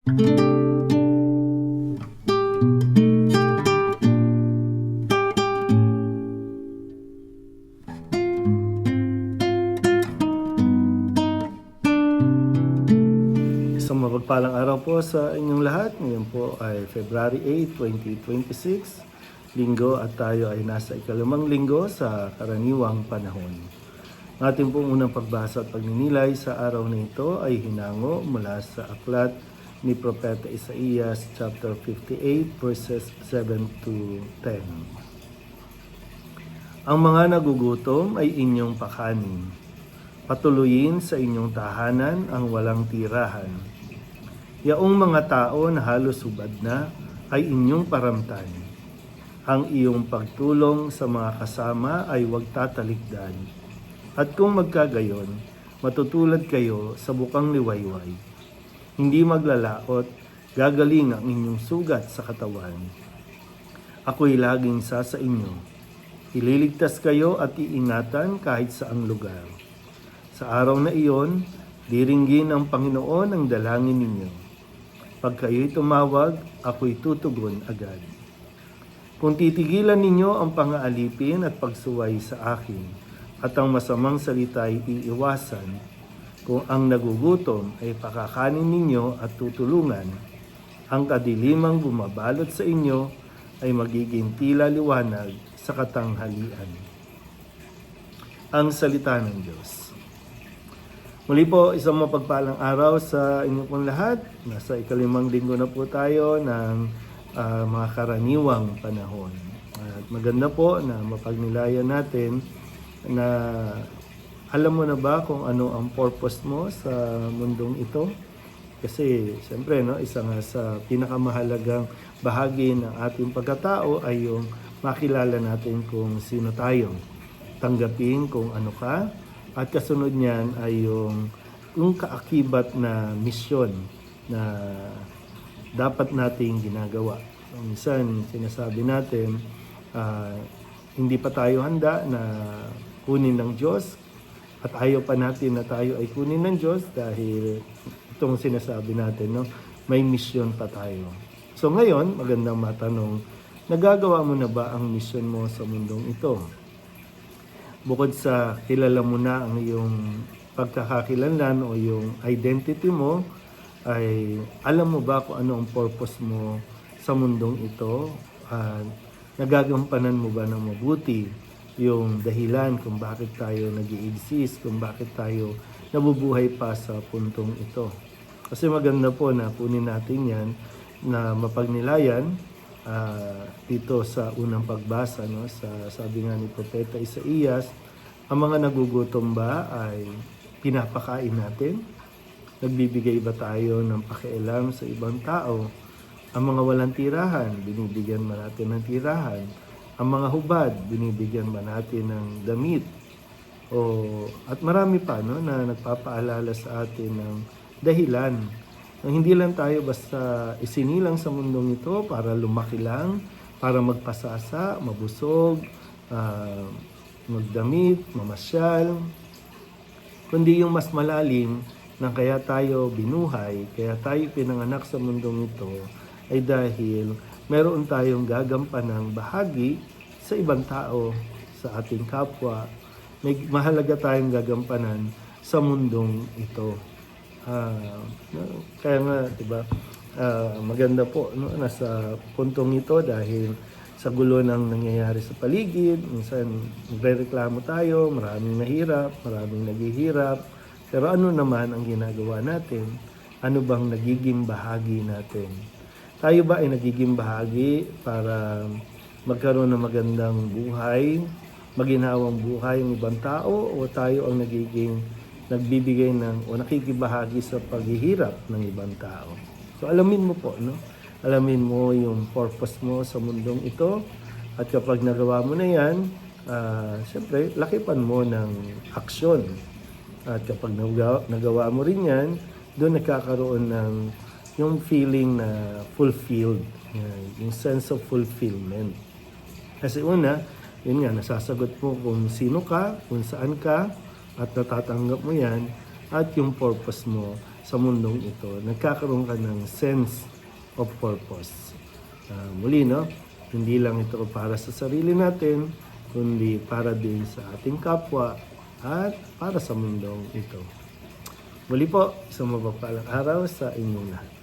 Isang mapagpalang araw po sa inyong lahat. Ngayon po ay February 8, 2026, linggo, at tayo ay nasa ikalimang linggo sa karaniwang panahon. Ang ating pong unang pagbasa at pagninilay sa araw na ito ay hinango mula sa aklat ni Propeta Isaías chapter 58 verses 7 to 10. Ang mga nagugutom ay inyong pakanin. Patuloyin sa inyong tahanan ang walang tirahan. Yaong mga tao na halos hubad na ay inyong paramtan. Ang iyong pagtulong sa mga kasama ay huwag tatalikdan. At kung magkagayon, matutulad kayo sa bukang liwayway. Hindi maglalaot, gagaling ang inyong sugat sa katawan. Ako'y laging sa inyo. Ililigtas kayo at iingatan kahit saang lugar. Sa araw na iyon, diringgin ng Panginoon ang dalangin ninyo. Pag kayo'y tumawag, ako'y tutugon agad. Kung titigilan ninyo ang pang-aalipin at pagsuway sa akin, at ang masamang salita ay iiwasan, kung ang nagugutom ay pakakanin ninyo at tutulungan, ang kadilimang bumabalot sa inyo ay magiging tila liwanag sa katanghalian. Ang salita ng Diyos. Muli po, isang mapagpalang araw sa inyo pong lahat. Nasa ikalimang linggo na po tayo ng mga karaniwang panahon. At maganda po na mapagnilayan natin na alam mo na ba kung ano ang purpose mo sa mundong ito? Kasi siyempre, no, isa nga sa pinakamahalagang bahagi ng ating pagkatao ay yung makilala natin kung sino tayo. Tanggapin kung ano ka. At kasunod niyan ay yung kaakibat na misyon na dapat nating ginagawa. Minsan sinasabi natin, hindi pa tayo handa na kunin ng Diyos at ayaw pa natin na tayo ay kunin ng Diyos dahil itong sinasabi natin, no, may misyon pa tayo. So ngayon, magandang matanong, nagagawa mo na ba ang misyon mo sa mundong ito? Bukod sa kilala mo na ang iyong pagkakakilanlan o yung identity mo, ay alam mo ba kung ano ang purpose mo sa mundong ito? Nagagampanan mo ba ng mabuti yung dahilan kung bakit tayo nag-i-exist, kung bakit tayo nabubuhay pa sa puntong ito? Kasi maganda po na kunin natin yan na mapagnilayan dito sa unang pagbasa, no, sabi nga ni Propeta Isaías, ang mga nagugutom ba ay pinapakain natin? Nagbibigay ba tayo ng pakialam sa ibang tao? Ang mga walang tirahan, binibigyan ba natin ng tirahan? Ang mga hubad, binibigyan ba natin ng damit? At marami pa, no, na nagpapaalala sa atin ng dahilan. Hindi lang tayo basta isinilang sa mundong ito para lumaki lang, para magpasasa, mabusog, magdamit, mamasyal, kundi yung mas malalim na kaya tayo binuhay, kaya tayo pinanganak sa mundong ito, ay dahil meron tayong gagampanang bahagi sa ibang tao, sa ating kapwa. May mahalaga tayong gagampanan sa mundong ito. Kaya nga, diba, maganda po, no, nasa puntong ito dahil sa gulo ng nangyayari sa paligid, minsan nagrereklamo tayo, maraming nahirap, maraming naghihirap. Pero ano naman ang ginagawa natin? Ano bang nagiging bahagi natin? Tayo ba ay nagiging bahagi para magkaroon ng magandang buhay, maginhawang buhay ng ibang tao, o tayo ang nagbibigay ng o nakikibahagi sa paghihirap ng ibang tao? So alamin mo po, no? Alamin mo yung purpose mo sa mundong ito, at kapag nagawa mo na yan, siyempre, lakipan mo ng aksyon. At kapag nagawa mo rin yan, doon nagkakaroon ng yung feeling na fulfilled, yung sense of fulfillment. Kasi una, yun nga, nasasagot mo kung sino ka, kung saan ka, at natatanggap mo yan, at yung purpose mo sa mundong ito. Nagkakaroon ka ng sense of purpose. Muli, no? Hindi lang ito para sa sarili natin, kundi para din sa ating kapwa at para sa mundong ito. Muli po, isang mapagpalang araw sa inyong lahat.